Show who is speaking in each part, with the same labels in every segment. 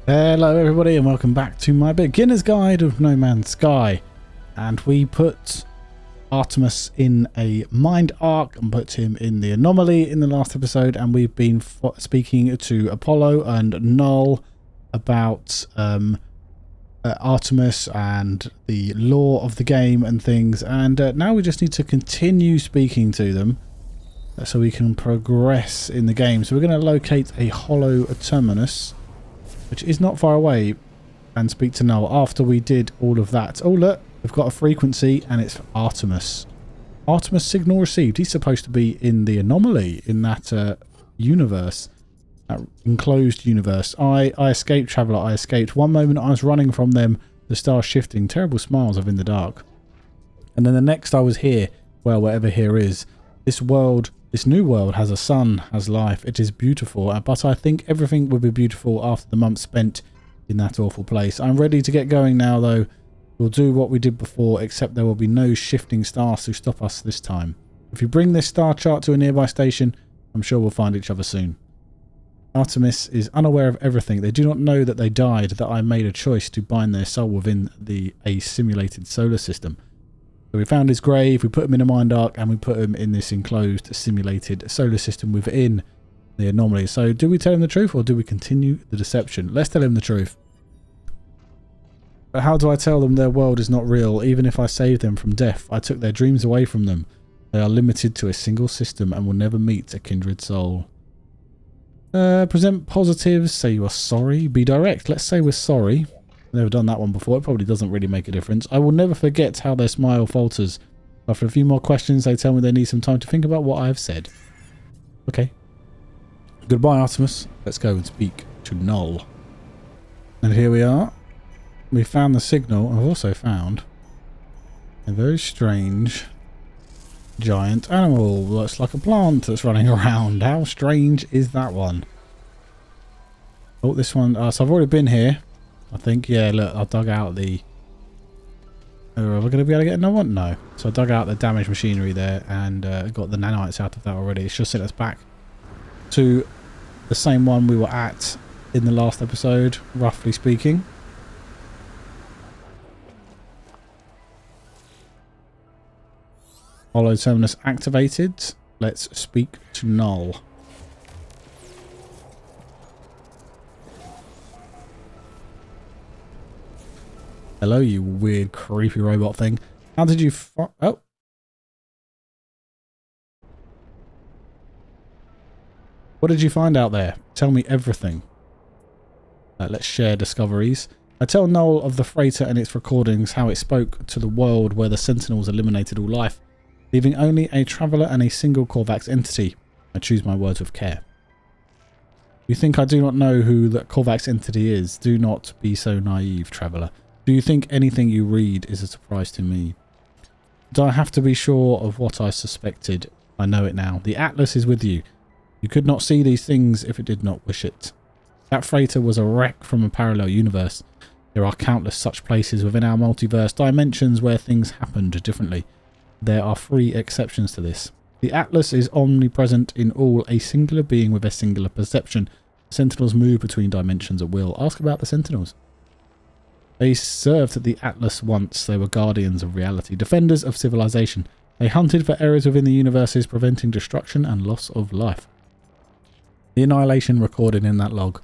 Speaker 1: Hello everybody and welcome back to my beginner's guide of No Man's Sky. And we put Artemis in a mind arc and put him in the Anomaly in the last episode, and we've been speaking to Apollo and Null about Artemis and the lore of the game and things, and now we just need to continue speaking to them so we can progress in the game. So we're going to locate a hollow terminus, which is not far away, and speak to Null after we did all of that. Oh look, we've got a frequency and it's Artemis. Artemis signal received. He's supposed to be in the Anomaly in that universe, that enclosed universe. I escaped, Traveller, I escaped. One moment I was running from them, the stars shifting, terrible smiles of in the dark. And then the next I was here, well, wherever here is. This world, this new world has a sun, has life. It is beautiful, but I think everything will be beautiful after the month spent in that awful place. I'm ready to get going now, though. We'll do what we did before, except there will be no shifting stars to stop us this time. If you bring this star chart to a nearby station, I'm sure we'll find each other soon. Artemis is unaware of everything. They do not know that they died, that I made a choice to bind their soul within a simulated solar system. So we found his grave, we put him in a mind arc, and we put him in this enclosed simulated solar system within the Anomaly. So do we tell him the truth or do we continue the deception? Let's tell him the truth. But how do I tell them their world is not real? Even if I saved them from death, I took their dreams away from them. They are limited to a single system and will never meet a kindred soul. Present positives, say you are sorry, be direct. Let's say we're sorry. Never done that one before. It probably doesn't really make a difference. I will never forget how their smile falters. After a few more questions, they tell me they need some time to think about what I have said. Okay. Goodbye, Artemis. Let's go and speak to Null. And here we are. We found the signal. I've also found a very strange giant animal. Looks like a plant that's running around. How strange is that one? Oh, this one. So I've already been here. I think, yeah, look, I dug out the... Are we going to be able to get another one? No. So I dug out the damaged machinery there and got the nanites out of that already. It's just sent us back to the same one we were at in the last episode, roughly speaking. Hollow terminus activated. Let's speak to Null. Hello, you weird, creepy robot thing. How did you oh. What did you find out there? Tell me everything. Let's share discoveries. I tell Null of the freighter and its recordings, how it spoke to the world where the Sentinels eliminated all life, leaving only a traveller and a single Korvax entity. I choose my words with care. You think I do not know who the Korvax entity is? Do not be so naive, traveller. Do you think anything you read is a surprise to me? Do I have to be sure of what I suspected? I know it now. The Atlas is with you. You could not see these things if it did not wish it. That freighter was a wreck from a parallel universe. There are countless such places within our multiverse, dimensions where things happened differently. There are 3 exceptions to this. The Atlas is omnipresent in all, a singular being with a singular perception. Sentinels move between dimensions at will. Ask about the Sentinels. They served the Atlas once. They were guardians of reality, defenders of civilization. They hunted for errors within the universes, preventing destruction and loss of life. The annihilation recorded in that log.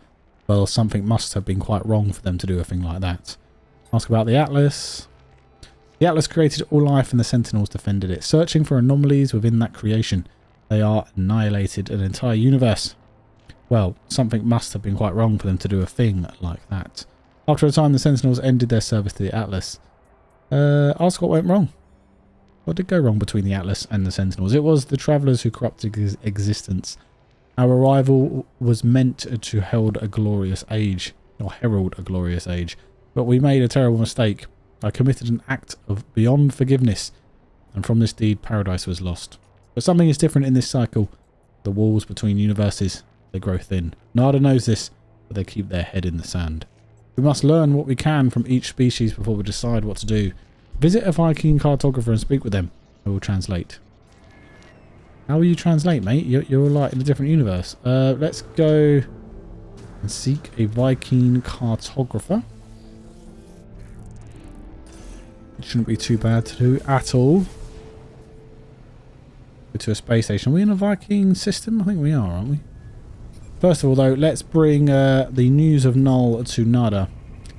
Speaker 1: Well, something must have been quite wrong for them to do a thing like that. Ask about the Atlas. The Atlas created all life and the Sentinels defended it, searching for anomalies within that creation. They are annihilated an entire universe. Well, something must have been quite wrong for them to do a thing like that. After a time, the Sentinels ended their service to the Atlas. Ask what went wrong. What did go wrong between the Atlas and the Sentinels? It was the travellers who corrupted existence. Our arrival was meant to herald a glorious age, but we made a terrible mistake. I committed an act of beyond forgiveness, and from this deed, paradise was lost. But something is different in this cycle. The walls between universes, they grow thin. Nada knows this, but they keep their head in the sand. We must learn what we can from each species before we decide what to do. Visit a Vykeen cartographer and speak with them. I will translate. How will you translate, mate? You're like in a different universe. Let's go And seek a Vykeen cartographer. It shouldn't be too bad to do at all. Go to a space station. Are we in a Vykeen system? I think we are, aren't we? First of all, though, let's bring the news of Null to Nada.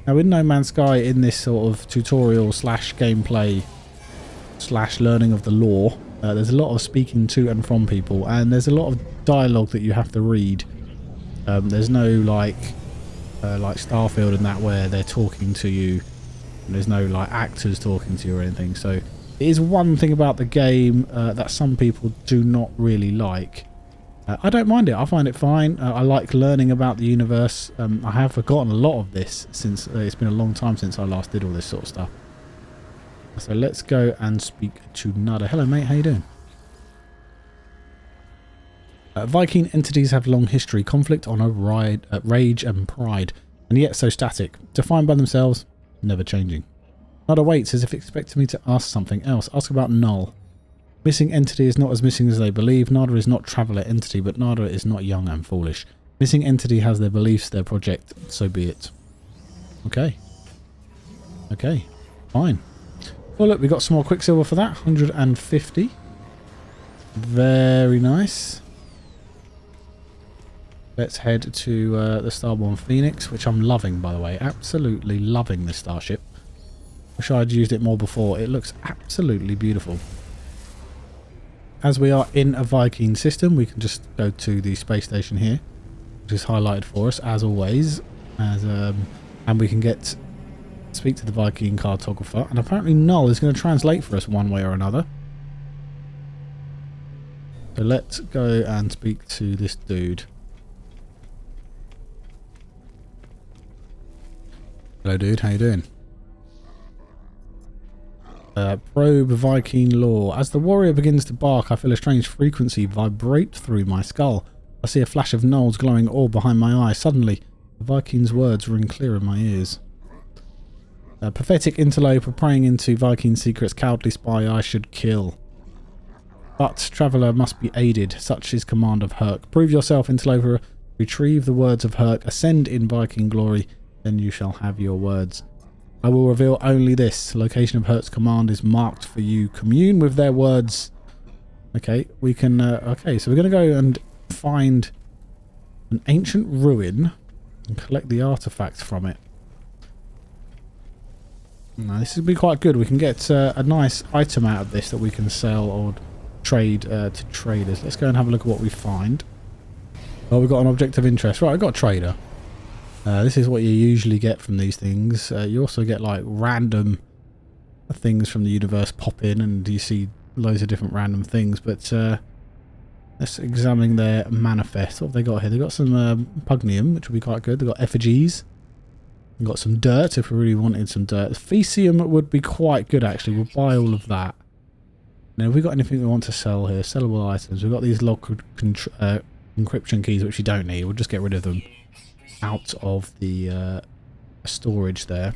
Speaker 1: Now, in No Man's Sky, in this sort of tutorial slash gameplay slash learning of the lore, there's a lot of speaking to and from people, and there's a lot of dialogue that you have to read. There's no like Starfield and that where they're talking to you. And there's no like actors talking to you or anything. So it is one thing about the game that some people do not really like. I don't mind it. I find it fine. I like learning about the universe. I have forgotten a lot of this since it's been a long time since I last did all this sort of stuff. So let's go and speak to Nada. Hello, mate. How you doing? Vykeen entities have long history, conflict, honor, rage, and pride, and yet so static, defined by themselves, never changing. Nada waits as if expecting me to ask something else. Ask about Null. Missing entity is not as missing as they believe. Nada is not traveller entity, but Nada is not young and foolish. Missing entity has their beliefs, their project, so be it. Okay. Okay. Fine. Well, look, we got some more Quicksilver for that. 150. Very nice. Let's head to the Starborn Phoenix, which I'm loving, by the way. Absolutely loving this starship. Wish I'd used it more before. It looks absolutely beautiful. As we are in a Vykeen system, we can just go to the space station here, which is highlighted for us, as always. And we can speak to the Vykeen cartographer. And apparently Null is going to translate for us one way or another. So let's go and speak to this dude. Hello, dude. How you doing? Probe Vykeen lore. As the warrior begins to bark, I feel a strange frequency vibrate through my skull. I see a flash of Null's glowing orb behind my eye. Suddenly, the Vykeen's words ring clear in my ears. A pathetic interloper praying into Vykeen secrets, cowardly spy I should kill. But traveller must be aided. Such is command of Herc. Prove yourself, interloper. Retrieve the words of Herc. Ascend in Vykeen glory. Then you shall have your words. I will reveal only this. Location of Herc's command is marked for you. Commune with their words. Okay, we can... okay, so we're going to go and find an ancient ruin and collect the artifacts from it. Now, this would be quite good. We can get a nice item out of this that we can sell or trade to traders. Let's go and have a look at what we find. Oh, we've got an object of interest. Right, I've got a trader. This is what you usually get from these things. You also get like random things from the universe pop in, and you see loads of different random things. But let's examine their manifest. What have they got here? They've got some pugnium, which will be quite good. They've got effigies. We've got some dirt if we really wanted some dirt. Fecium would be quite good actually. We'll buy all of that. Now, have we got anything we want to sell here? Sellable items. We've got these log encryption keys, which you don't need. We'll just get rid of them out of the storage there.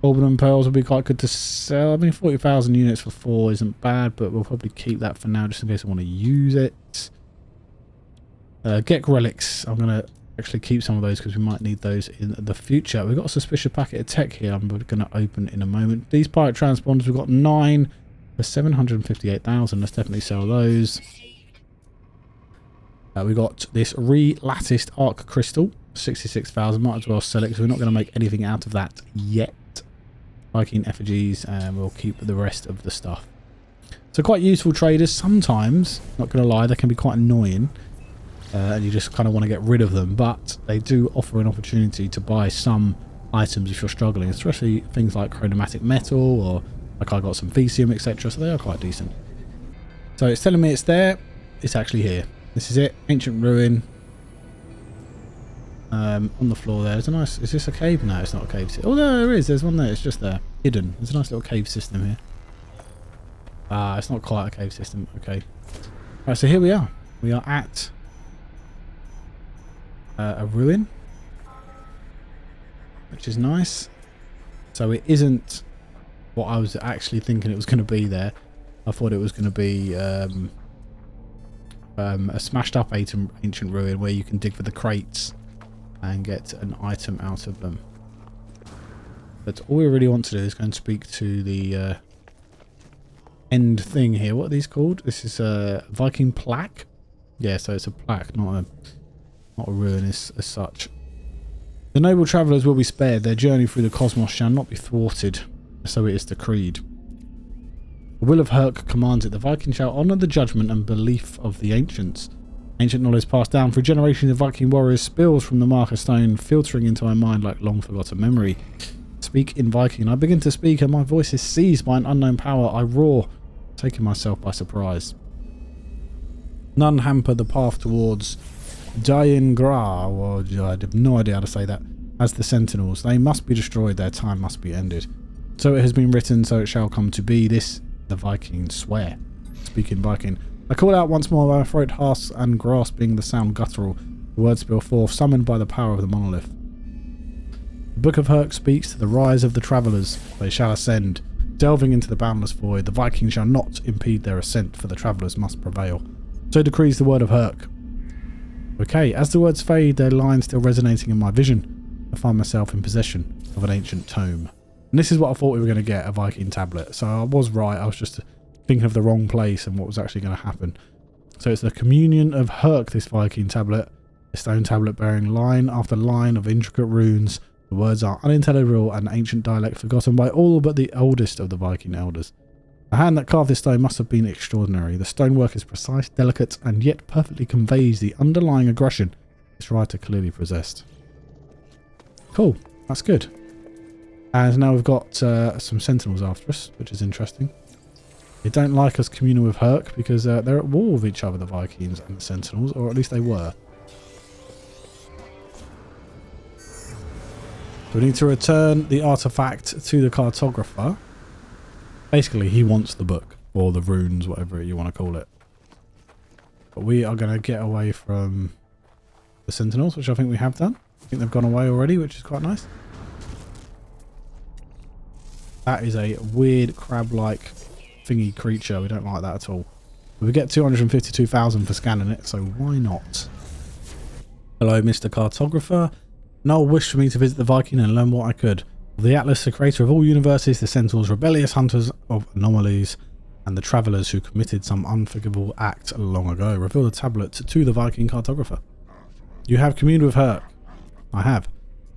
Speaker 1: Orbital pearls would be quite good to sell. I mean, 40,000 units for 4 isn't bad, but we'll probably keep that for now just in case I want to use it. Get relics. I'm going to actually keep some of those because we might need those in the future. We've got a suspicious packet of tech here I'm going to open in a moment. These pirate transponders, we've got 9 for 758,000. Let's definitely sell those. We got this re-latticed arc crystal, 66,000. Might as well sell it because we're not going to make anything out of that yet. Vykeen effigies, and we'll keep the rest of the stuff. So quite useful traders. Sometimes, not going to lie, they can be quite annoying. And you just kind of want to get rid of them. But they do offer an opportunity to buy some items if you're struggling. Especially things like chromatic metal, or like I got some Fecium, etc. So they are quite decent. So it's telling me it's there. It's actually here. This is it. Ancient ruin. On the floor there. There's a nice... Is this a cave? No, it's not a cave. Oh, no, there is. There's one there. It's just there. Hidden. There's a nice little cave system here. It's not quite a cave system. Okay. Right, so here we are. We are at a ruin. Which is nice. So it isn't what I was actually thinking it was going to be there. I thought it was going to be... a smashed up ancient ruin where you can dig for the crates and get an item out of them. But all we really want to do is go and speak to the end thing here. What are these called? This is a Vy'keen plaque. Yeah, so it's a plaque, not a ruin as such. The noble travellers will be spared. Their journey through the cosmos shall not be thwarted. So it is decreed. The will of Herc commands it. The Vy'keen shall honour the judgment and belief of the ancients. Ancient knowledge passed down through generations of Vy'keen warriors spills from the marker stone, filtering into my mind like long forgotten memory. Speak in Vy'keen. I begin to speak and my voice is seized by an unknown power. I roar, taking myself by surprise. None hamper the path towards Dayin Gra, or I have no idea how to say that, as the Sentinels. They must be destroyed, their time must be ended. So it has been written, so it shall come to be. This the Vy'keen swear. Speak in Vy'keen. I call out once more, my throat harsh and grasping the sound guttural. The words spill forth, summoned by the power of the monolith. The Book of Herc speaks to the rise of the travellers. They shall ascend, delving into the boundless void. The Vy'keen shall not impede their ascent, for the travellers must prevail. So decrees the word of Herc. Okay, as the words fade, their lines still resonating in my vision, I find myself in possession of an ancient tome. And this is what I thought we were going to get, a Vy'keen tablet. So I was right, I was just thinking of the wrong place and what was actually going to happen. So it's the Communion of Herc, this Vy'keen tablet. A stone tablet bearing line after line of intricate runes. The words are unintelligible and ancient dialect forgotten by all but the oldest of the Vy'keen elders. The hand that carved this stone must have been extraordinary. The stonework is precise, delicate, and yet perfectly conveys the underlying aggression this writer clearly possessed. Cool, that's good. And now we've got some Sentinels after us, which is interesting. They don't like us communing with Herc because they're at war with each other, the Vy'keens and the Sentinels, or at least they were. So we need to return the artifact to the cartographer. Basically, he wants the book, or the runes, whatever you want to call it. But we are going to get away from the Sentinels, which I think we have done. I think they've gone away already, which is quite nice. That is a weird crab-like thingy creature. We don't like that at all. But we get 252,000 for scanning it, so why not? Hello, Mr. Cartographer. Null wished for me to visit the Vykeen and learn what I could. The Atlas, the creator of all universes, the Sentinels, rebellious hunters of anomalies, and the travellers who committed some unforgivable act long ago. Reveal the tablet to the Vy'keen cartographer. You have communed with Herc. I have.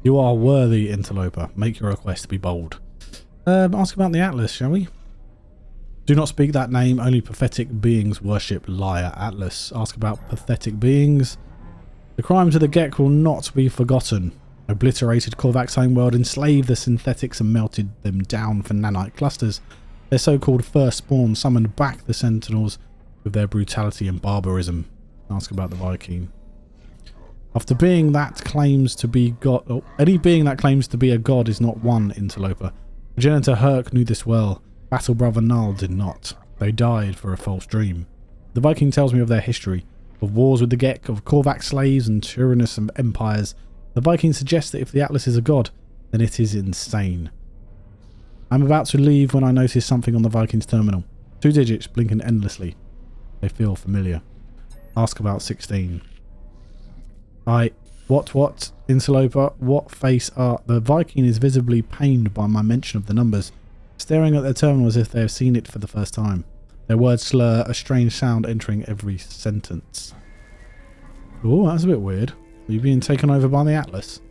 Speaker 1: You are worthy, interloper. Make your request. Be bold. Ask about the Atlas, shall we? Do not speak that name. Only pathetic beings worship liar Atlas. Ask about pathetic beings. The crimes of the Gek will not be forgotten. Obliterated Korvax homeworld, enslaved the synthetics and melted them down for nanite clusters. Their so-called firstborn summoned back the Sentinels with their brutality and barbarism. Ask about the Vykeen. After being that claims to be God, or any being that claims to be a god is not one, interloper. Progenitor Herc knew this well. Battle brother Null did not. They died for a false dream. The Vykeen tells me of their history, of wars with the Gek, of Korvax slaves and tyrannous empires. The Vykeen suggests that if the Atlas is a god, then it is insane. I'm about to leave when I notice something on the Vykeen's terminal. 2 digits blinking endlessly. They feel familiar. Ask about 16. What? Interloper, what face are... The Vykeen is visibly pained by my mention of the numbers, staring at their terminal as if they have seen it for the first time. Their words slur, a strange sound entering every sentence. Oh, that's a bit weird. Are you being taken over by the Atlas?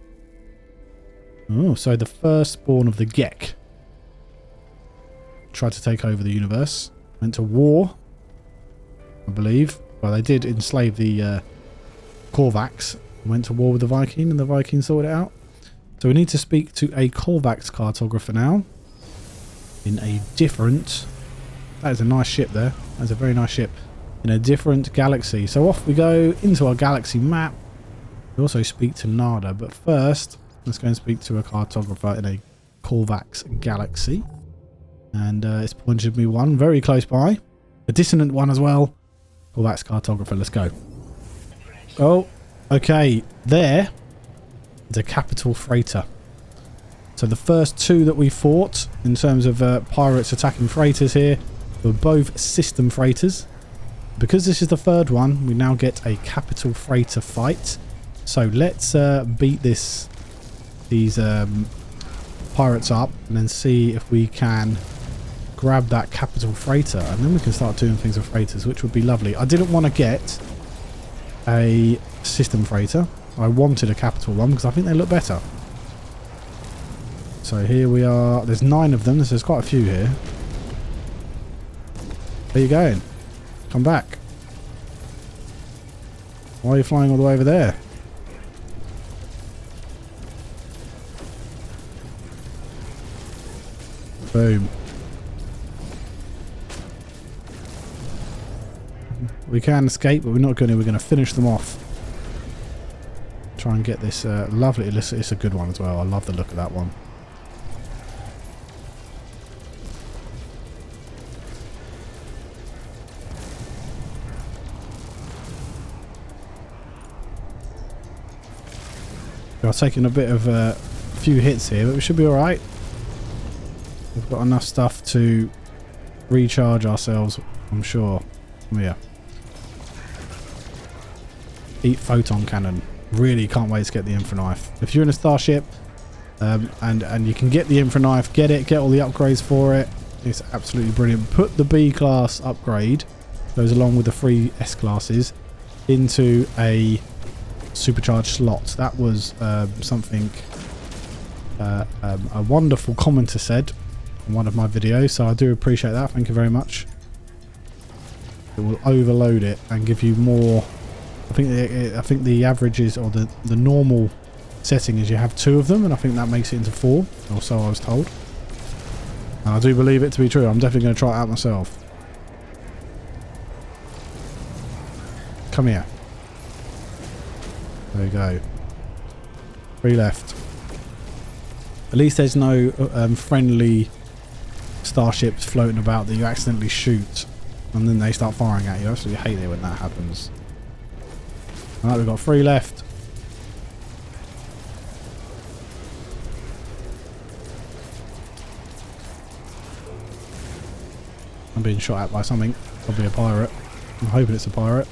Speaker 1: Oh, so the firstborn of the Gek tried to take over the universe. Went to war, I believe. Well, they did enslave the Korvax. Went to war with the Vykeen, and the Vykeen sorted it out. So we need to speak to a Korvax cartographer now. In a different... That is a nice ship there. That's a very nice ship. In a different galaxy. So off we go into our galaxy map. We also speak to Nada. But first, let's go and speak to a cartographer in a Korvax galaxy. And it's pointed me one very close by. A dissonant one as well. Korvax cartographer, let's go. Oh, okay. There is a capital freighter. So the first 2 that we fought in terms of pirates attacking freighters here were both system freighters. because this is the third one, we now get a capital freighter fight. So let's beat these pirates up and then see if we can grab that capital freighter, and then we can start doing things with freighters, which would be lovely. I didn't want to get a system freighter. I wanted a capital one because I think they look better. So here we are. There's 9 of them. There's quite a few here. Where are you going? Come back. Why are you flying all the way over there? Boom. We can escape, but we're not going to. We're going to finish them off. Try and get this lovely. It's a good one as well. I love the look of that one. We're taking a bit of a few hits here, but we should be alright. We've got enough stuff to recharge ourselves, I'm sure. Oh, yeah. Eat photon cannon. Really can't wait to get the infra knife. If you're in a starship and you can get the infra knife, get it, get all the upgrades for it. It's absolutely brilliant. Put the B class upgrade, goes along with the free S classes, into a supercharged slot. That was something a wonderful commenter said in one of my videos, so I do appreciate that. Thank you very much. It will overload it and give you more. I think the average is, or the normal setting is, you have 2 of them, and I think that makes it into 4, or so I was told. And I do believe it to be true. I'm definitely going to try it out myself. Come here. There we go. 3 left. At least there's no friendly starships floating about that you accidentally shoot and then they start firing at you. I absolutely hate it when that happens. Alright, we've got 3 left. I'm being shot at by something. Probably a pirate. I'm hoping it's a pirate.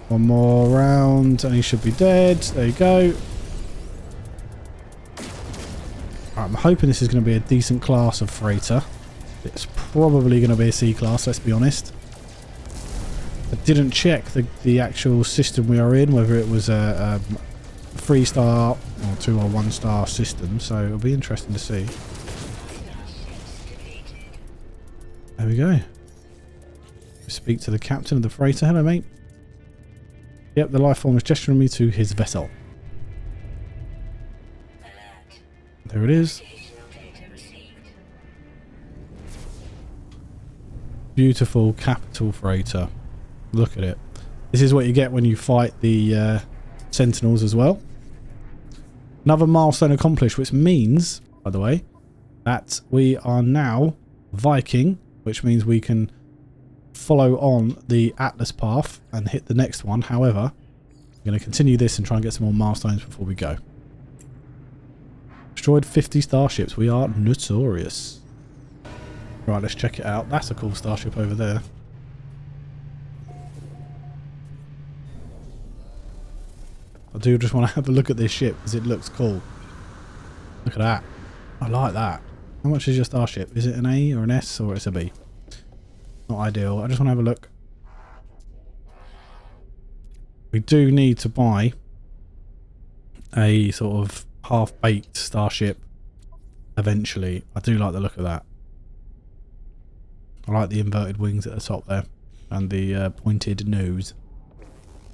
Speaker 1: One more round and he should be dead. There you go. Right, I'm hoping this is going to be a decent class of freighter. It's probably going to be a C class, let's be honest. I didn't check the actual system we are in, whether it was a 3-star or 2 or 1-star system, so it'll be interesting to see. There we go. Speak to the captain of the freighter. Hello, mate. Yep, the life form is gesturing me to his vessel. There it is. Beautiful capital freighter. Look at it. This is what you get when you fight the Sentinels as well. Another milestone accomplished, which means, by the way, that we are now Vykeen, which means we can follow on the Atlas path and hit the next one. However, I'm going to continue this and try and get some more milestones before we go. Destroyed 50 starships. We are notorious. Right, let's check it out. That's a cool starship over there. I do just want to have a look at this ship because it looks cool. Look at that. I like that. How much is your starship? Is it an A or an S or it's a B? Not ideal. I just want to have a look. We do need to buy a sort of half-baked starship eventually. I do like the look of that. I like the inverted wings at the top there and the pointed nose.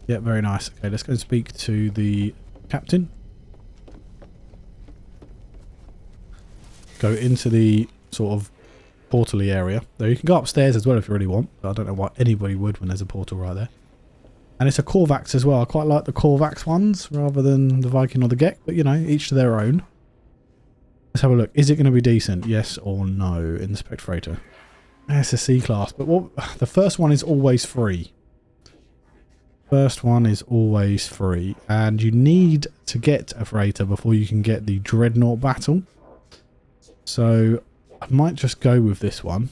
Speaker 1: Yeah, very nice. Okay, let's go and speak to the captain. Go into the sort of portal-y area. There, you can go upstairs as well if you really want. I don't know why anybody would when there's a portal right there. And it's a Korvax as well. I quite like the Korvax ones rather than the Vykeen or the Gek, but you know, each to their own. Let's have a look. Is it going to be decent? Yes or no? Inspect freighter. It's a C class, but what, the first one is always free. First one is always free, and you need to get a freighter before you can get the Dreadnought battle. So I might just go with this one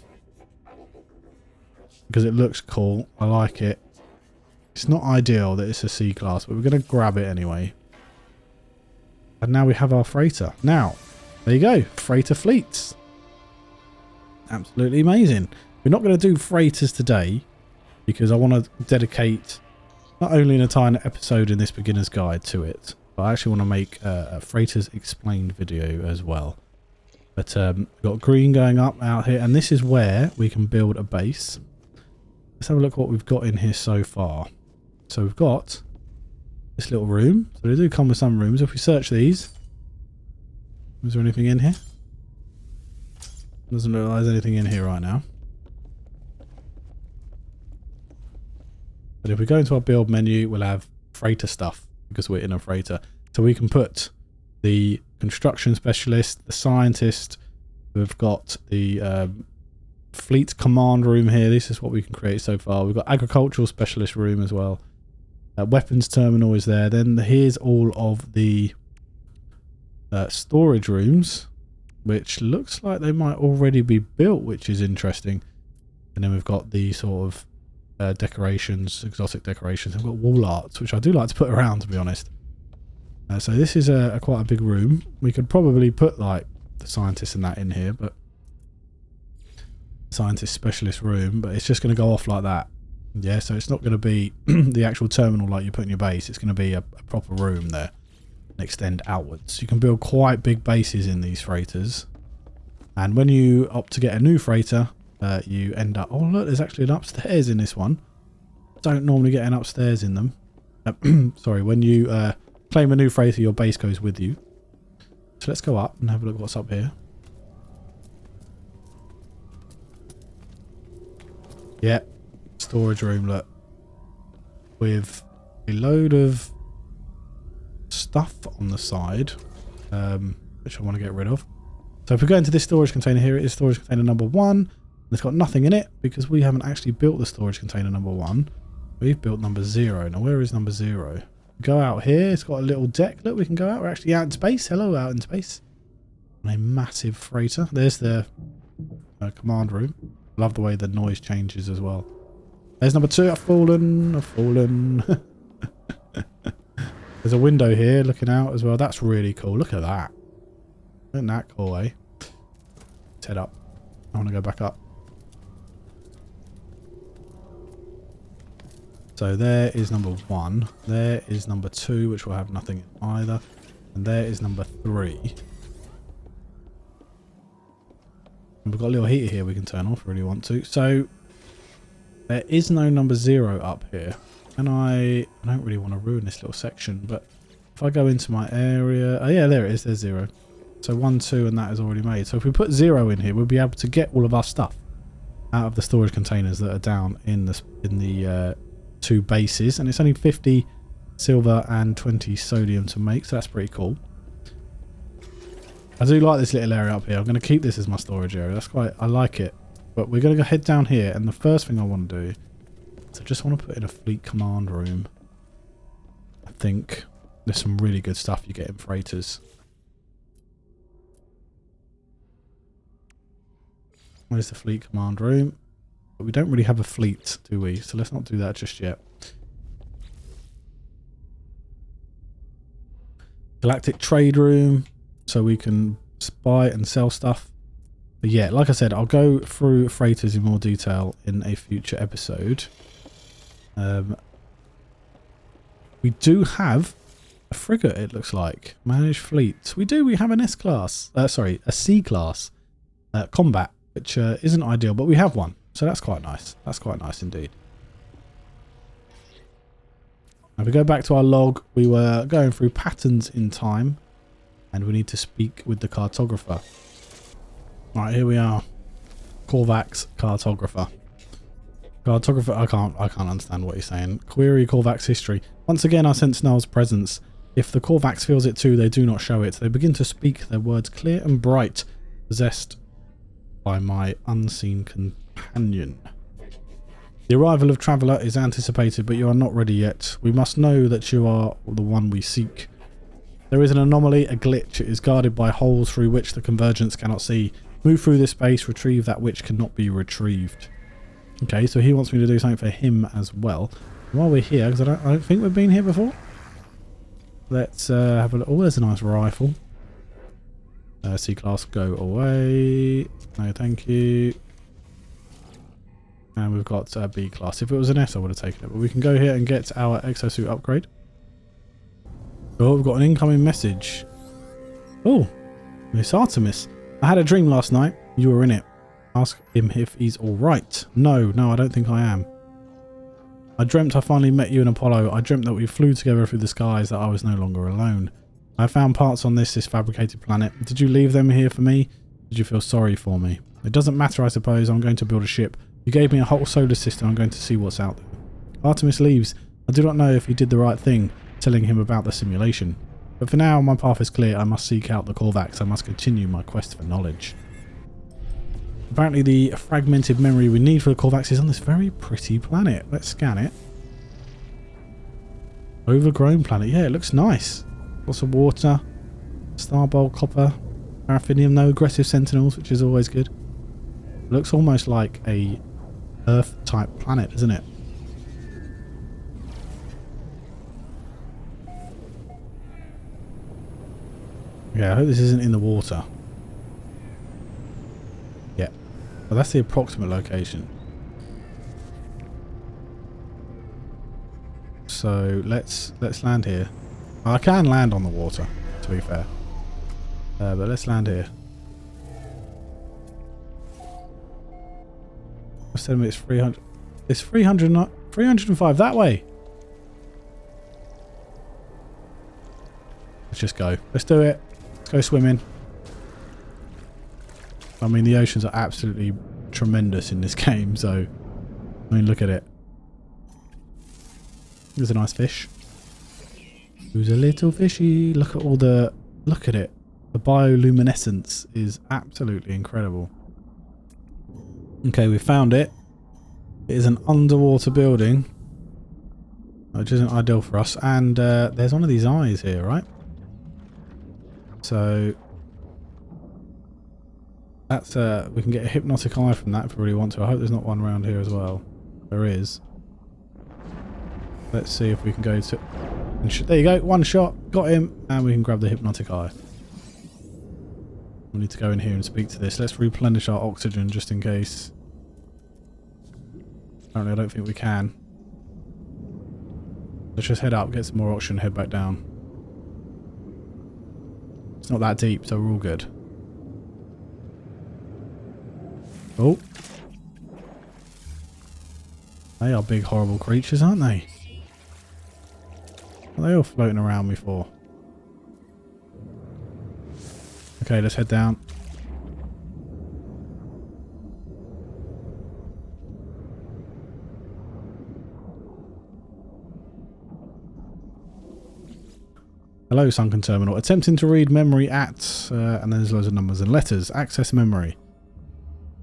Speaker 1: because it looks cool. I like it. It's not ideal that it's a C class, but we're going to grab it anyway. And now we have our freighter. Now, there you go. Freighter fleets. Absolutely amazing. We're not going to do freighters today because I want to dedicate not only an entire episode in this beginner's guide to it, but I actually want to make a freighters explained video as well. But we've got green going up out here, and this is where we can build a base. Let's have a look what we've got in here so far. So we've got this little room. So they do come with some rooms. If we search these, is there anything in here? Doesn't look like there's anything in here right now. But if we go into our build menu, we'll have freighter stuff because we're in a freighter. So we can put the construction specialist, the scientist. We've got the fleet command room here. This is what we can create so far. We've got agricultural specialist room as well. Weapons terminal is there. Then here's all of the storage rooms, which looks like they might already be built, which is interesting. And then we've got the sort of decorations, exotic decorations. I've got wall arts, which I do like to put around, to be honest. So this is quite a big room. We could probably put like the scientist and that in here, but scientist specialist room, but it's just going to go off like that. Yeah, so it's not going to be the actual terminal like you put in your base. It's going to be a proper room there and extend outwards. You can build quite big bases in these freighters. And when you opt to get a new freighter, you end up... Oh, look, there's actually an upstairs in this one. Don't normally get an upstairs in them. Sorry, when you claim a new freighter, your base goes with you. So let's go up and have a look what's up here. Yeah, storage room, look. With a load of stuff on the side, which I want to get rid of. So if we go into this storage container here, it is storage container number 1. It's got nothing in it because we haven't actually built the storage container number 1. We've built number 0. Now where is number 0? Go out here. It's got a little deck. Look, we can go out. We're actually out in space. Hello, out in space. On a massive freighter. There's the command room. Love the way the noise changes as well. There's number 2. I've fallen. I've fallen. There's a window here looking out as well. That's really cool. Look at that. Isn't that cool, eh? Let's head up. I want to go back up. So there is number 1. There is number 2, which will have nothing in either. And there is number 3. And we've got a little heater here we can turn off if we really want to. So there is no number 0 up here. And I don't really want to ruin this little section, but if I go into my area... Oh yeah, there it is. There's 0. So 1, 2, and that is already made. So if we put 0 in here, we'll be able to get all of our stuff out of the storage containers that are down in the 2 bases. And it's only 50 silver and 20 sodium to make, so that's pretty cool. I do like this little area up here. I'm going to keep this as my storage area. That's quite... I like it. But we're going to go head down here, and the first thing I want to do is I just want to put in a fleet command room. I think there's some really good stuff you get in freighters. Where's the fleet command room? But we don't really have a fleet, do we? So let's not do that just yet. Galactic trade room, so we can buy and sell stuff. But yeah, like I said, I'll go through freighters in more detail in a future episode. We do have a frigate, it looks like. Managed fleet. We do. We have an S-class. Sorry, a C-class combat, which isn't ideal, but we have one. So that's quite nice. That's quite nice indeed. Now, if we go back to our log, we were going through patterns in time, and we need to speak with the cartographer. Right, here we are. Korvax cartographer. Cartographer, I can't understand what he's saying. Query Korvax history. Once again, I sense Sentinel's presence. If the Korvax feels it too, they do not show it. They begin to speak their words clear and bright, possessed by my unseen companion. The arrival of Traveller is anticipated, but you are not ready yet. We must know that you are the one we seek. There is an anomaly, a glitch. It is guarded by holes through which the convergence cannot see. Move through this space, retrieve that which cannot be retrieved. Okay, so he wants me to do something for him as well. And while we're here, because I don't think we've been here before. Let's have a look. Oh, there's a nice rifle. C-class, go away. No, thank you. And we've got B-class. If it was an S, I would have taken it. But we can go here and get our exosuit upgrade. Oh, we've got an incoming message. Oh, Miss Artemis. I had a dream last night. You were in it. Ask him if he's alright. No, I don't think I am. I dreamt I finally met you in Apollo. I dreamt that we flew together through the skies, that I was no longer alone. I found parts on this fabricated planet. Did you leave them here for me? Did you feel sorry for me? It doesn't matter, I suppose. I'm going to build a ship. You gave me a whole solar system. I'm going to see what's out there. Artemis leaves. I do not know if he did the right thing, telling him about the simulation. But for now, my path is clear. I must seek out the Korvax. I must continue my quest for knowledge. Apparently the fragmented memory we need for the Korvax is on this very pretty planet. Let's scan it. Overgrown planet. Yeah, it looks nice. Lots of water. Star bowl copper. Paraffinium. No aggressive sentinels, which is always good. It looks almost like a Earth-type planet, isn't it? Yeah, I hope this isn't in the water. Yeah. Well, that's the approximate location. So let's land here. I can land on the water, to be fair. But let's land here. What's telling me it's 300? It's 300, 305 that way. Let's just go. Let's do it. Let's go swimming. I mean, the oceans are absolutely tremendous in this game, so I mean, look at it. There's a nice fish. Who's a little fishy? Look at all the... Look at it. The bioluminescence is absolutely incredible. Okay, we found it. It is an underwater building, which isn't ideal for us. And there's one of these eyes here, right? So that's we can get a hypnotic eye from that if we really want to. I hope there's not one around here as well. There is. Let's see if we can go to... There you go, one shot, got him, and we can grab the hypnotic eye. We need to go in here and speak to this. Let's replenish our oxygen just in case. Apparently I don't think we can. Let's just head up, get some more oxygen, head back down. It's not that deep, so we're all good. Oh. They are big horrible creatures, aren't they? What are they all floating around me for? Okay, let's head down. Hello, sunken terminal. Attempting to read memory at... and then there's loads of numbers and letters. Access memory.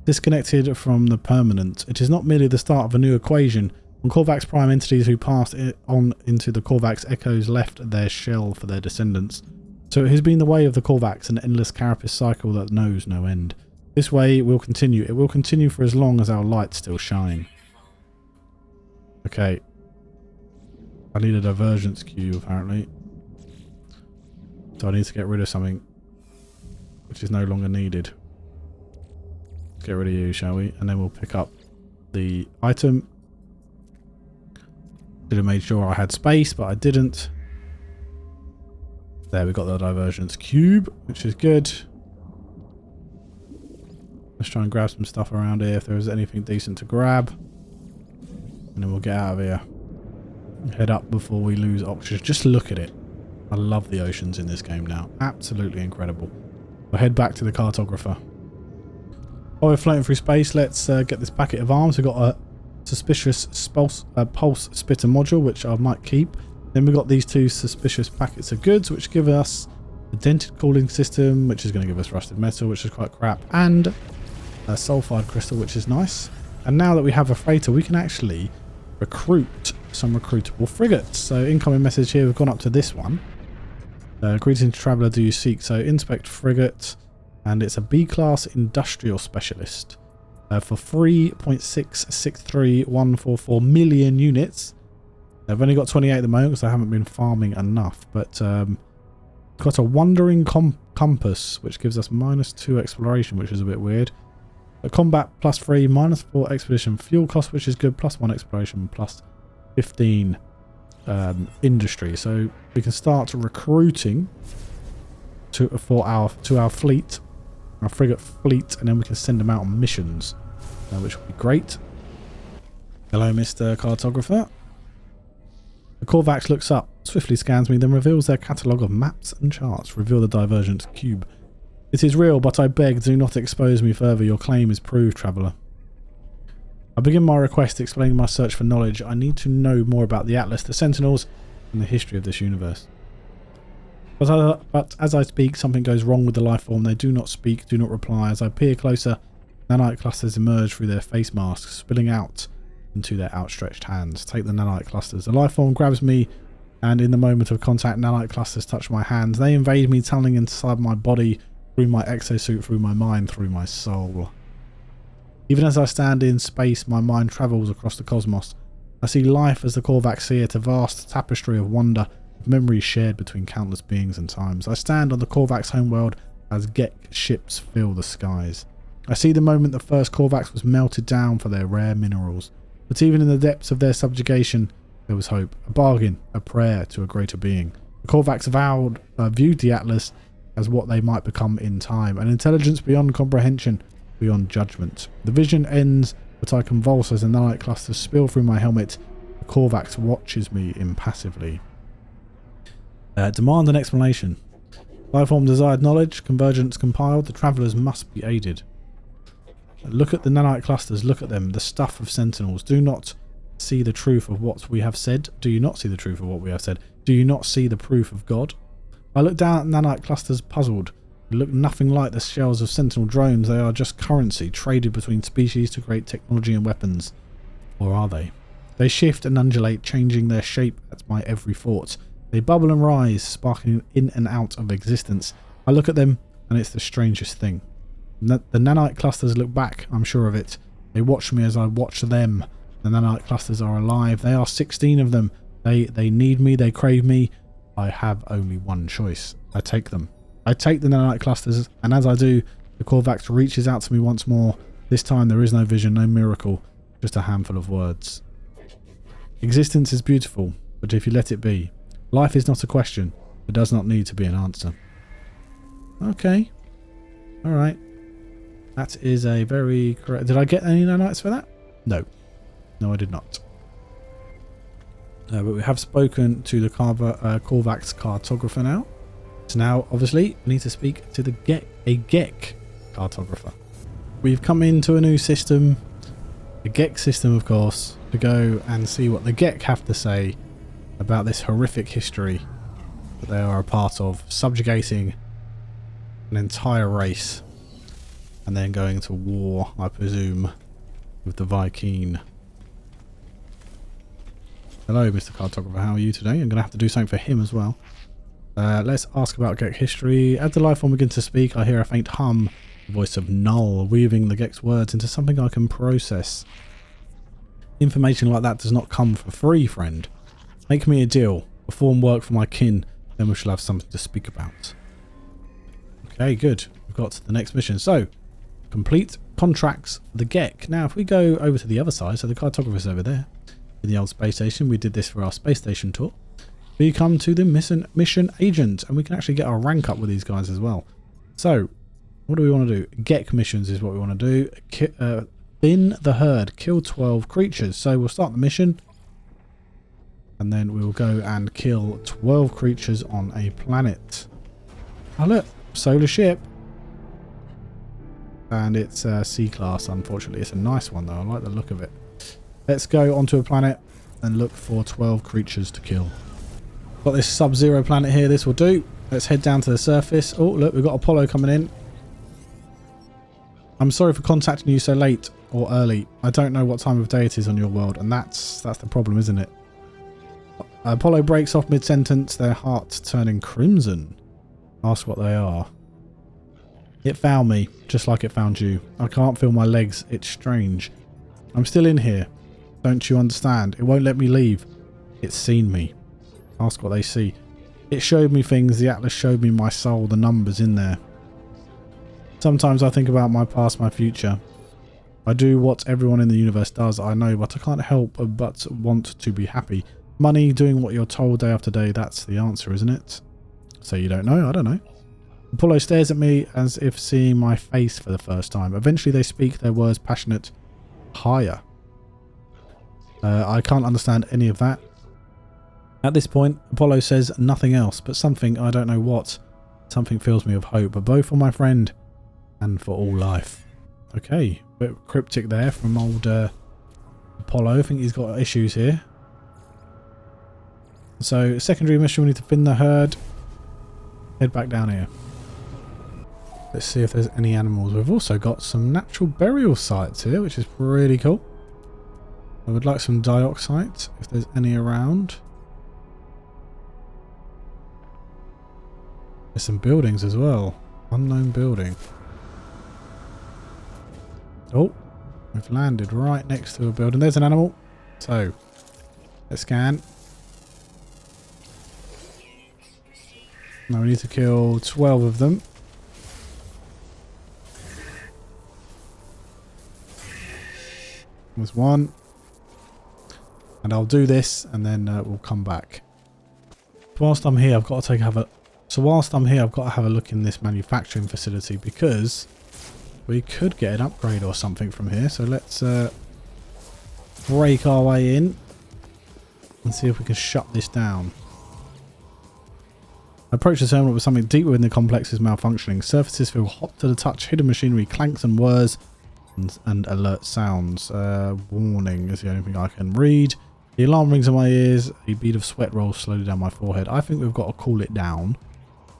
Speaker 1: Disconnected from the permanent. It is not merely the start of a new equation. When Korvax prime entities who passed on into the Korvax echoes left their shell for their descendants. So it has been the way of the Korvax, an endless carapace cycle that knows no end. This way will continue. It will continue for as long as our lights still shine. Okay. I need a divergence cube, apparently. So I need to get rid of something which is no longer needed. Let's get rid of you, shall we? And then we'll pick up the item. Should have made sure I had space, but I didn't. There, we got the divergence cube, which is good. Let's try and grab some stuff around here if there is anything decent to grab. And then we'll get out of here. Head up before we lose oxygen. Just look at it. I love the oceans in this game now. Absolutely incredible. We'll head back to the cartographer. While we're floating through space, let's get this packet of arms. We've got a suspicious pulse spitter module, which I might keep. Then we've got these two suspicious packets of goods, which give us a dented cooling system, which is going to give us rusted metal, which is quite crap, and a sulfide crystal, which is nice. And now that we have a freighter, we can actually recruit some recruitable frigates. So incoming message here, we've gone up to this one. Greetings, traveller, do you seek? So inspect frigate, and it's a B-class industrial specialist for 3.663144 million units. I've only got 28 at the moment because I haven't been farming enough, but got a wandering compass, which gives us -2 exploration, which is a bit weird. A combat +3, -4 expedition fuel cost, which is good, +1 exploration, +15 industry. So we can start recruiting to our fleet, our frigate fleet, and then we can send them out on missions, which will be great. Hello, Mr. Cartographer. The Korvax looks up, swiftly scans me, then reveals their catalogue of maps and charts. Reveal the divergent cube. It is real, but I beg, do not expose me further. Your claim is proved, traveller. I begin my request explaining my search for knowledge. I need to know more about the Atlas, the Sentinels, and the history of this universe. But as I speak, something goes wrong with the life form. They do not speak, do not reply. As I peer closer, nanite clusters emerge through their face masks, spilling out into their outstretched hands. Take the nanite clusters. The life form grabs me, and in the moment of contact, nanite clusters touch my hands. They invade me, tunneling inside my body, through my exosuit, through my mind, through my soul. Even as I stand in space, my mind travels across the cosmos. I see life as the Korvax see it, a vast tapestry of wonder, of memories shared between countless beings and times. I stand on the Korvax homeworld as Gek ships fill the skies. I see the moment the first Korvax was melted down for their rare minerals. But even in the depths of their subjugation, there was hope, a bargain, a prayer to a greater being. The Korvax viewed the Atlas as what they might become in time, an intelligence beyond comprehension, beyond judgment. The vision ends, but I convulse as the nanite clusters spill through my helmet. The Korvax watches me impassively. Demand an explanation. Lifeform desired knowledge, convergence compiled, the travellers must be aided. Look at the nanite clusters, look at them, the stuff of Sentinels. Do not see the truth of what we have said. Do you not see the truth of what we have said? Do you not see the proof of God? I look down at nanite clusters puzzled. They look nothing like the shells of Sentinel drones. They are just currency traded between species to create technology and weapons. Or are they? They shift and undulate, changing their shape at my every thought. They bubble and rise, sparking in and out of existence. I look at them, and it's the strangest thing. The nanite clusters look back, I'm sure of it. They watch me as I watch them. The nanite clusters are alive. They are 16 of them. They need me, they crave me. I have only one choice. I take them. I take the nanite clusters, and as I do, the Korvax reaches out to me once more. This time there is no vision, no miracle, just a handful of words. Existence is beautiful, but if you let it be. Life is not a question. It does not need to be an answer. Okay. Alright. That is a very correct... Did I get any nanites for that? No. No, I did not. But we have spoken to the Korvax cartographer now. So now, obviously, we need to speak to the Gek cartographer. We've come into a new system, the Gek system, of course, to go and see what the Gek have to say about this horrific history that they are a part of, subjugating an entire race and then going to war, I presume, with the Vykeen. Hello, Mr. Cartographer. How are you today? I'm going to have to do something for him as well. Let's ask about Gek history. As the lifeform begins to speak, I hear a faint hum, the voice of Null, weaving the Gek's words into something I can process. Information like that does not come for free, friend. Make me a deal. Perform work for my kin, then we shall have something to speak about. Okay, good. We've got the next mission. So, complete contracts for the Gek. Now, if we go over to the other side, so the cartographer's over there, in the old space station. We did this for our space station tour. We come to the mission agent, and we can actually get our rank up with these guys as well. So, what do we want to do? Gek missions is what we want to do. Thin the herd, kill 12 creatures. So we'll start the mission, and then we'll go and kill 12 creatures on a planet. Oh look, solar ship. And it's C-class, unfortunately. It's a nice one though, I like the look of it. Let's go onto a planet and look for 12 creatures to kill. Got this sub-zero planet here, this will do. Let's head down to the surface. Oh look, we've got Apollo coming in. I'm sorry for contacting you so late or early. I don't know what time of day it is on your world, and that's the problem, isn't it? Apollo breaks off mid-sentence, their hearts turning crimson. Ask what they are. It found me, just like it found you. I can't feel my legs. It's strange. I'm still in here. Don't you understand? It won't let me leave. It's seen me. Ask what they see. It showed me things. The Atlas showed me my soul, the numbers in there. Sometimes I think about my past, my future. I do what everyone in the universe does, I know, but I can't help but want to be happy. Money, doing what you're told day after day, that's the answer, isn't it? So you don't know? I don't know. Apollo stares at me as if seeing my face for the first time. Eventually they speak their words passionate. Higher. I can't understand any of that. At this point, Apollo says nothing else, but something, I don't know what. Something fills me with hope, both for my friend and for all life. Okay, a bit cryptic there from old Apollo. I think he's got issues here. So, secondary mission, we need to fin the herd. Head back down here. Let's see if there's any animals. We've also got some natural burial sites here, which is pretty cool. I would like some dioxite, if there's any around. There's some buildings as well. Unknown building. Oh, we've landed right next to a building. There's an animal. So, let's scan. Now we need to kill 12 of them. There's one. And I'll do this and then we'll come back. Whilst I'm here, I've got to have a look in this manufacturing facility because we could get an upgrade or something from here. So let's break our way in and see if we can shut this down. Approach the terminal with something deep within the complex is malfunctioning. Surfaces feel hot to the touch. Hidden machinery clanks and whirs and alert sounds. Warning is the only thing I can read. The alarm rings in my ears. A bead of sweat rolls slowly down my forehead. I think we've got to cool it down.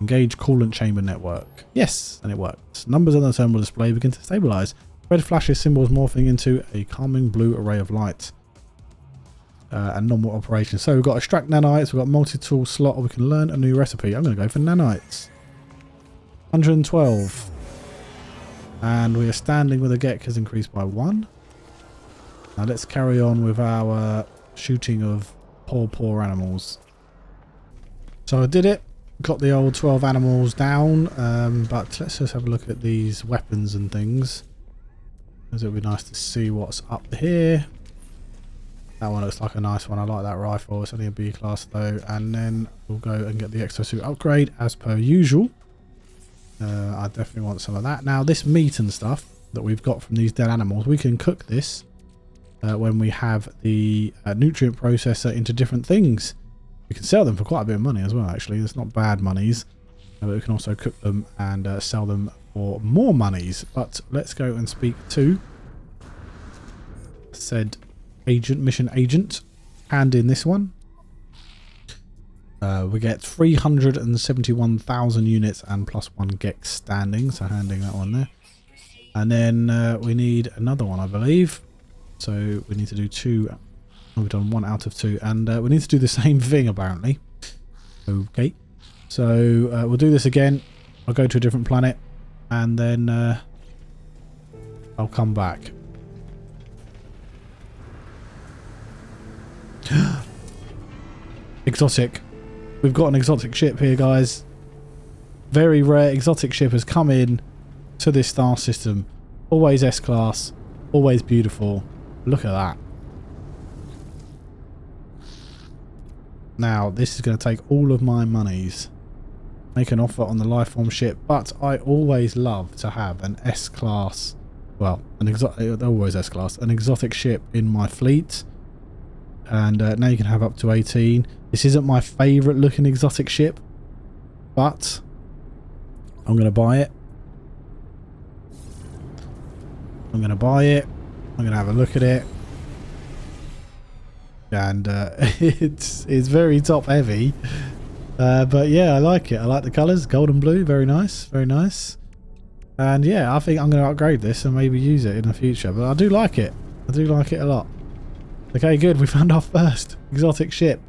Speaker 1: Engage coolant chamber network. Yes, and it works. Numbers on the terminal display begin to stabilize. Red flashes, symbols morphing into a calming blue array of light. And normal operation. So we've got extract nanites, we've got multi-tool slot, or we can learn a new recipe. I'm going to go for nanites. 112. And we are standing with the Gek has increased by 1. Now let's carry on with our shooting of poor animals. So I did it. Got the old 12 animals down. But let's just have a look at these weapons and things. Because it would be nice to see what's up here. That one looks like a nice one. I like that rifle. It's only a B class though. And then we'll go and get the exosuit upgrade as per usual. I definitely want some of that. Now this meat and stuff that we've got from these dead animals, we can cook this when we have the nutrient processor into different things. We can sell them for quite a bit of money as well actually. It's not bad monies. But we can also cook them and sell them for more monies. But let's go and speak to said mission agent. Hand in this one. We get 371,000 units and plus 1 Gek standing, so handing that one there. And then we need another one, I believe. So we need to do 2. We've done 1 out of 2, and we need to do the same thing apparently. Okay, so we'll do this again. I'll go to a different planet, and then I'll come back. Exotic. We've got an exotic ship here, guys. Very rare exotic ship has come in to this star system. Always S-class. Always beautiful. Look at that. Now, this is going to take all of my monies. Make an offer on the lifeform ship. But I always love to have an S-class. Well, always S-class. An exotic ship in my fleet. And now you can have up to 18. This isn't my favourite looking exotic ship, but I'm going to buy it. I'm going to buy it. I'm going to have a look at it. And it's very top heavy. But yeah, I like it. I like the colours. Gold and blue. Very nice. Very nice. And yeah, I think I'm going to upgrade this and maybe use it in the future. But I do like it. I do like it a lot. Okay, good. We found our first exotic ship.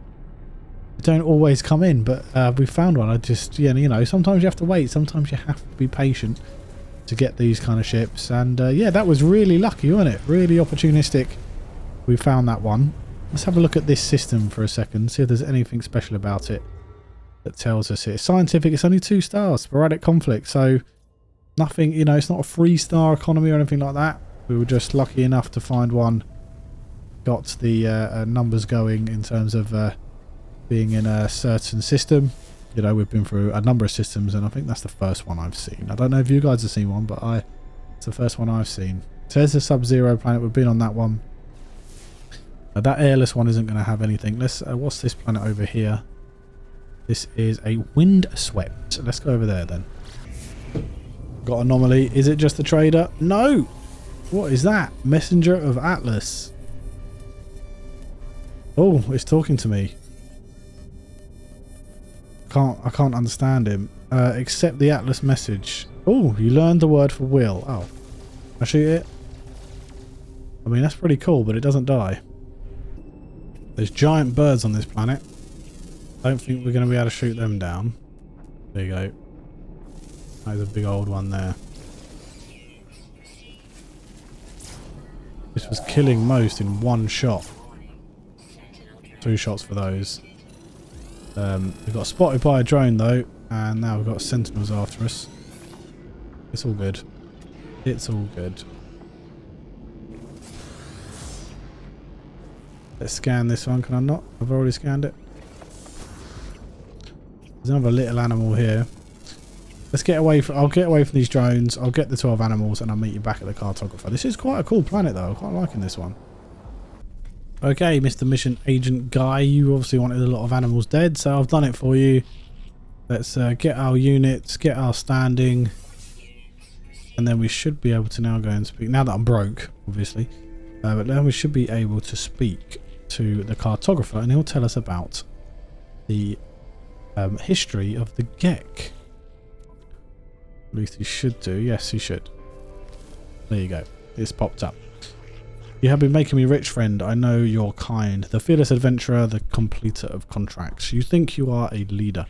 Speaker 1: don't always come in, but we found one. I just, yeah, you know, sometimes you have to wait. Sometimes you have to be patient to get these kind of ships. And yeah, that was really lucky, wasn't it? Really opportunistic. We found that one. Let's have a look at this system for a second. See if there's anything special about it that tells us it's scientific. It's only 2 stars. Sporadic conflict. So nothing, you know, it's not a 3-star economy or anything like that. We were just lucky enough to find one. Got the numbers going in terms of being in a certain system. You know, we've been through a number of systems, and I think that's the first one I've seen. I don't know if you guys have seen one, but it's the first one I've seen. So there's a Sub-Zero planet. We've been on that one. That airless one isn't going to have anything. Let's. What's this planet over here? This is a windswept. Let's go over there then. Got Anomaly. Is it just the trader? No. What is that? Messenger of Atlas. Oh, it's talking to me. I can't understand him. Accept the Atlas message. Oh, you learned the word for will. Oh, I shoot it. I mean, that's pretty cool, but it doesn't die. There's giant birds on this planet. Don't think we're going to be able to shoot them down. There you go. There's a big old one there. This was killing most in 1 shot. 2 shots for those. We got spotted by a drone though, and now we've got Sentinels after us. It's all good. It's all good. Let's scan this one. Can I not? I've already scanned it. There's another little animal here. Let's get away from... I'll get away from these drones. I'll get the 12 animals and I'll meet you back at the cartographer. This is quite a cool planet though. I'm quite liking this one. Okay, Mr. Mission Agent Guy, you obviously wanted a lot of animals dead, so I've done it for you. Let's get our units, get our standing, and then we should be able to now go and speak. Now that I'm broke, obviously, but now we should be able to speak to the cartographer, and he'll tell us about the history of the Gek. At least he should do. Yes, he should. There you go. It's popped up. You have been making me rich, friend. I know you're kind. The fearless adventurer, the completer of contracts. You think you are a leader.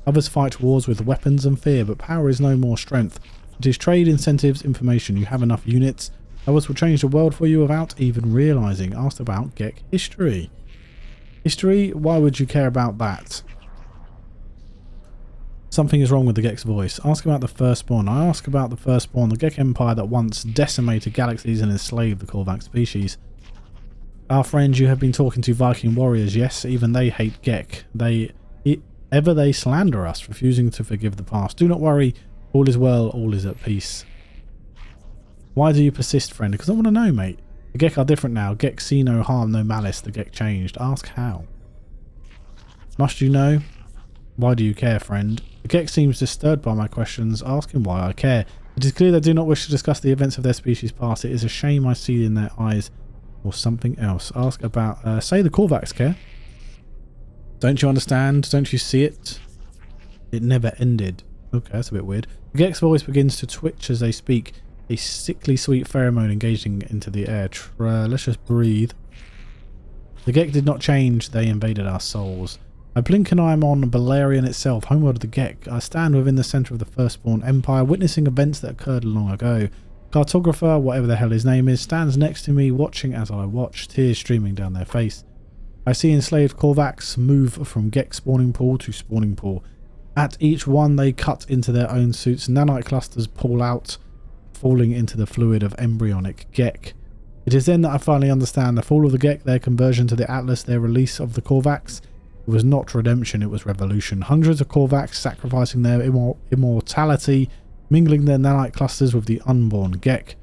Speaker 1: Others fight wars with weapons and fear, but power is no more strength. It is trade, incentives, information. You have enough units. Others will change the world for you without even realising. Asked about Gek history. History? Why would you care about that? Something is wrong with the Gek's voice. Ask about the Firstborn. I ask about the Firstborn, the Gek Empire that once decimated galaxies and enslaved the Korvax species. Our friends, you have been talking to Vy'keen warriors. Yes, even they hate Gek. They slander us, refusing to forgive the past. Do not worry. All is well. All is at peace. Why do you persist, friend? Because I want to know, mate. The Gek are different now. Gek see no harm, no malice. The Gek changed. Ask how. Must you know? Why do you care, friend? The Gek seems disturbed by my questions. Ask him why I care. It is clear they do not wish to discuss the events of their species past. It is a shame I see in their eyes or something else. Ask about... say the Korvax care. Don't you understand? Don't you see it? It never ended. Okay, that's a bit weird. The Gek's voice begins to twitch as they speak. A sickly sweet pheromone engaging into the air. Let's just breathe. The Gek did not change. They invaded our souls. I blink an eye on Balerion itself, homeworld of the Gek. I stand within the centre of the Firstborn Empire, witnessing events that occurred long ago. Cartographer, whatever the hell his name is, stands next to me, watching as I watch, tears streaming down their face. I see enslaved Korvax move from Gek spawning pool to spawning pool. At each one, they cut into their own suits. Nanite clusters pull out, falling into the fluid of embryonic Gek. It is then that I finally understand the fall of the Gek, their conversion to the Atlas, their release of the Korvax. It was not redemption, it was revolution. Hundreds of Korvax sacrificing their immortality, mingling their nanite clusters with the unborn Gek.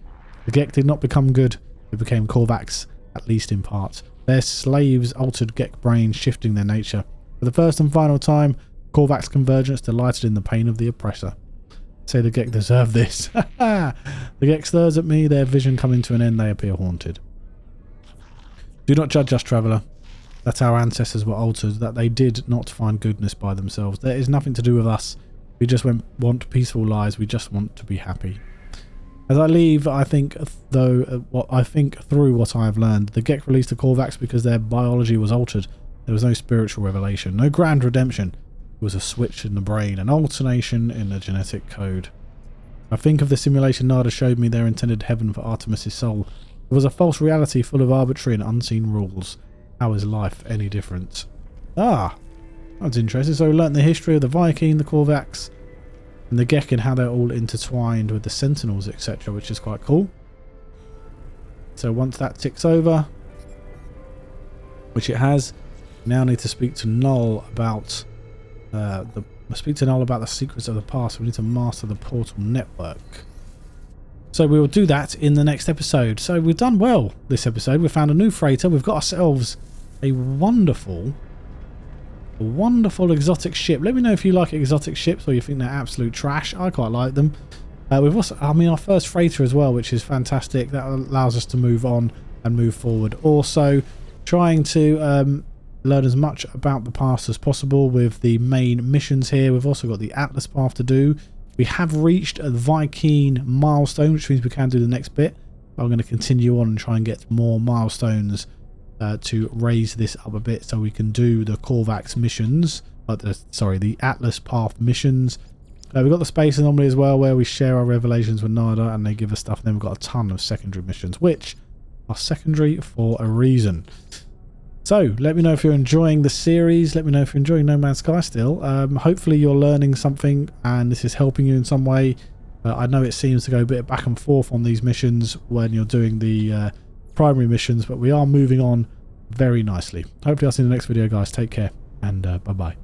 Speaker 1: The Gek did not become good, they became Korvax, at least in part. Their slaves altered Gek brains, shifting their nature. For the first and final time, Korvax convergence delighted in the pain of the oppressor. Say the Gek deserve this. The Gek stares at me, their vision coming to an end, they appear haunted. Do not judge us, traveller. That our ancestors were altered, that they did not find goodness by themselves. There is nothing to do with us. We just want peaceful lives. We just want to be happy. As I leave, I think through what I have learned. The Gek released the Korvax because their biology was altered. There was no spiritual revelation, no grand redemption. It was a switch in the brain, an alternation in the genetic code. I think of the simulation Nada showed me their intended heaven for Artemis' soul. It was a false reality full of arbitrary and unseen rules. How is life any different? Ah, that's interesting. So we learnt the history of the Vy'keen, the Korvax, and the Vykeen, how they're all intertwined with the Sentinels, etc., which is quite cool. So once that ticks over, which it has, now need to speak to Null about the secrets of the past. We need to master the portal network. So we will do that in the next episode. So we've done well this episode. We found a new freighter. We've got ourselves a wonderful exotic ship. Let me know if you like exotic ships or you think they're absolute trash. I quite like them. We've also, I mean, our first freighter as well, which is fantastic. That allows us to move on and move forward. Also, trying to learn as much about the past as possible with the main missions here. We've also got the Atlas path to do. We have reached a Vykeen milestone, which means we can do the next bit. I'm going to continue on and try and get more milestones to raise this up a bit so we can do the Korvax missions. The Atlas path missions. We've got the Space Anomaly as well, where we share our revelations with Nada and they give us stuff. And then we've got a ton of secondary missions, which are secondary for a reason. So let me know if you're enjoying the series. Let me know if you're enjoying No Man's Sky still. Hopefully you're learning something and this is helping you in some way. I know it seems to go a bit back and forth on these missions when you're doing the primary missions, but we are moving on very nicely. Hopefully I'll see you in the next video, guys. Take care and bye-bye.